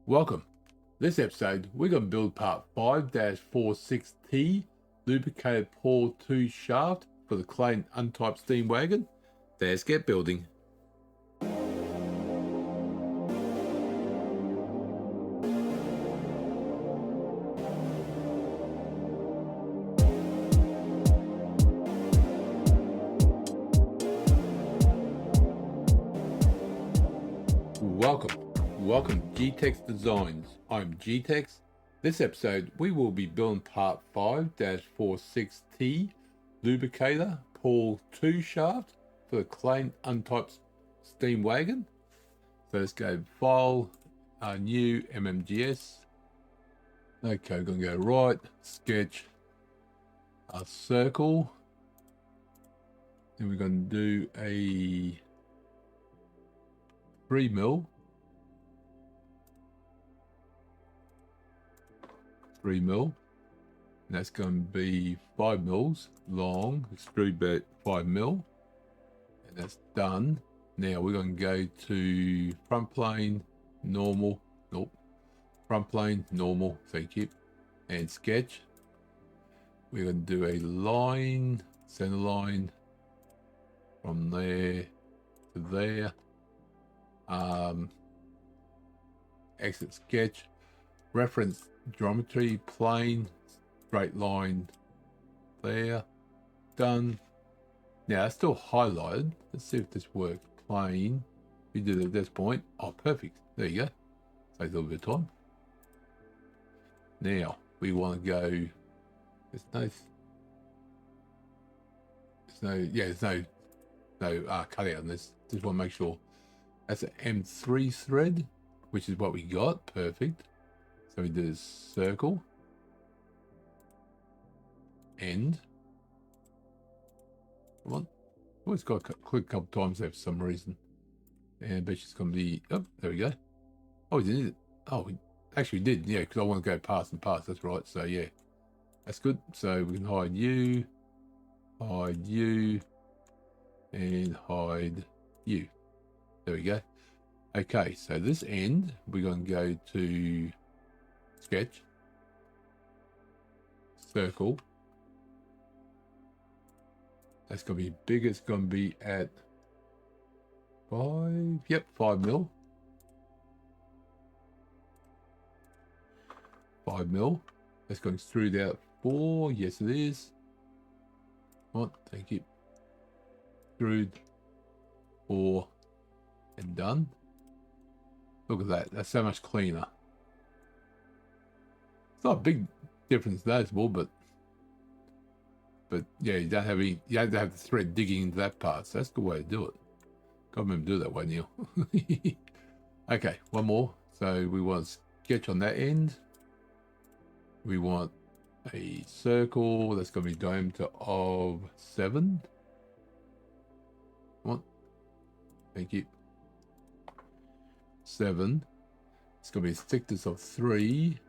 Welcome. This episode, we're going to build part 5-46T Lubricator Pawl 2 shaft for the Clayton Undertype Steam Wagon. Let's get building. Welcome G-Tex Designs. I'm G-Tex. This episode we will be building part 5-46T Lubricator Pawl 2 shaft for the Clayton Undertype Steam Wagon. So let's go File, New, MMGS. Okay, we're going to go right, sketch, a circle. Then we're going to do a 3mm. 3mm, and that's going to be 5mm long, extrude bit 5mm, and that's done. Now we're going to go to front plane, normal, front plane, normal, thank you, and sketch. We're going to do a line, center line, from there to there, exit sketch, reference geometry, plane, straight line there, done. Now it's still highlighted. Let's see if this works. Plane, we did it at this point. Oh, perfect. There you go. Saves a little bit of time. Now we want to go, there's no cutout on this. Just want to make sure that's an M3 thread, which is what we got. Perfect. So we do this circle, end. Come on. Oh, it's got to click a couple times there for some reason. And I bet it's going to be, oh, there we go. Oh, we did it. Oh, we actually did, yeah, because I want to go past and past. That's right. So, yeah, that's good. So we can hide you, and hide you. There we go. Okay, so this end, we're going to go to sketch, circle. That's going to be big. It's going to be at 5, yep, 5mm. 5mm. That's going extrude out 4. Yes, it is. What? Thank you. Extrude 4 and done. Look at that. That's so much cleaner. It's not a big difference noticeable, but yeah, you don't have any. You have to have the thread digging into that part. So that's the way to do it. Got to remember to do it that way, Neil. Okay, one more. So we want to sketch on that end. We want a circle that's going to be diameter of 7. Come on. Thank you. 7. It's going to be a thickness of 3.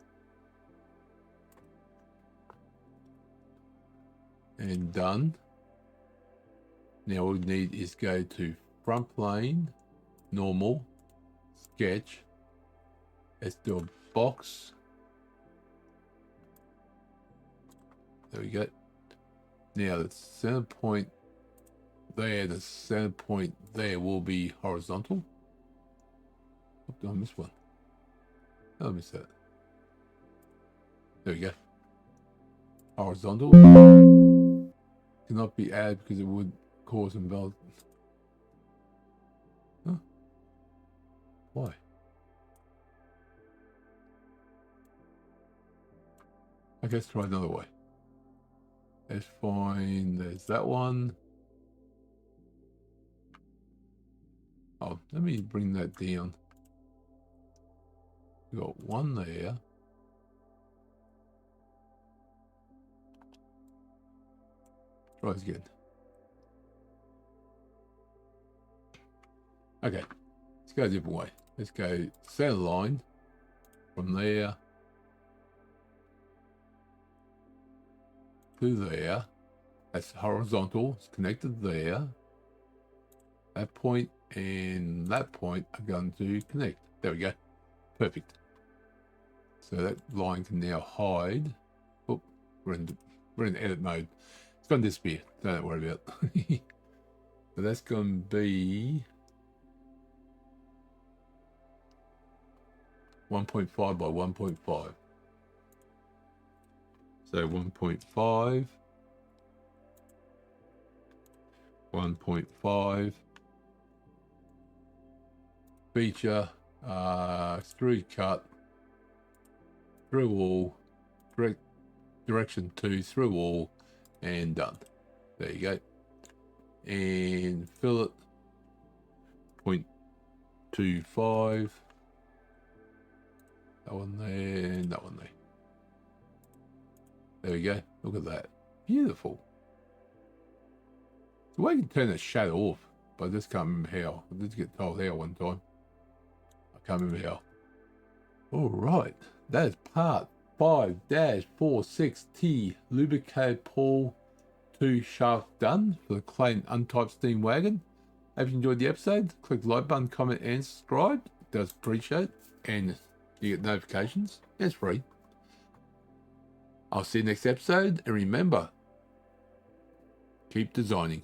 And done. Now all we need is go to front plane, normal, sketch. Let's do a box. There we go. Now the center point there, the center point there will be horizontal. Oh, did I miss one? Oh, I missed that. There we go. Horizontal. Cannot be added because it would cause invalid. Huh? Why? I guess try another way. That's fine. There's that one. Oh, let me bring that down. We got one there. Try this again. Okay, let's go a different way. Let's go center line from there to there. That's horizontal. It's connected there. That point and that point are going to connect. There we go. Perfect. So that line can now hide. Oh, we're in edit mode. It's going to disappear. Don't worry about it. So that's going to be 1.5 by 1.5. So 1.5, 1.5, feature, extrude cut, through all, direction 2, through all, and done. There you go. And fillet 0.25. That one there, and that one there. There we go. Look at that. Beautiful. The way you can turn that shadow off, but I just can't remember how. I did get told how one time. I can't remember how. Alright. That is part 5-46T Lubricator Pawl 2 shaft done for the Clayton Undertype Steam Wagon. If you enjoyed the episode, click the like button, comment, and subscribe. It does appreciate it. And you get notifications. It's free. I'll see you next episode, and remember, keep designing.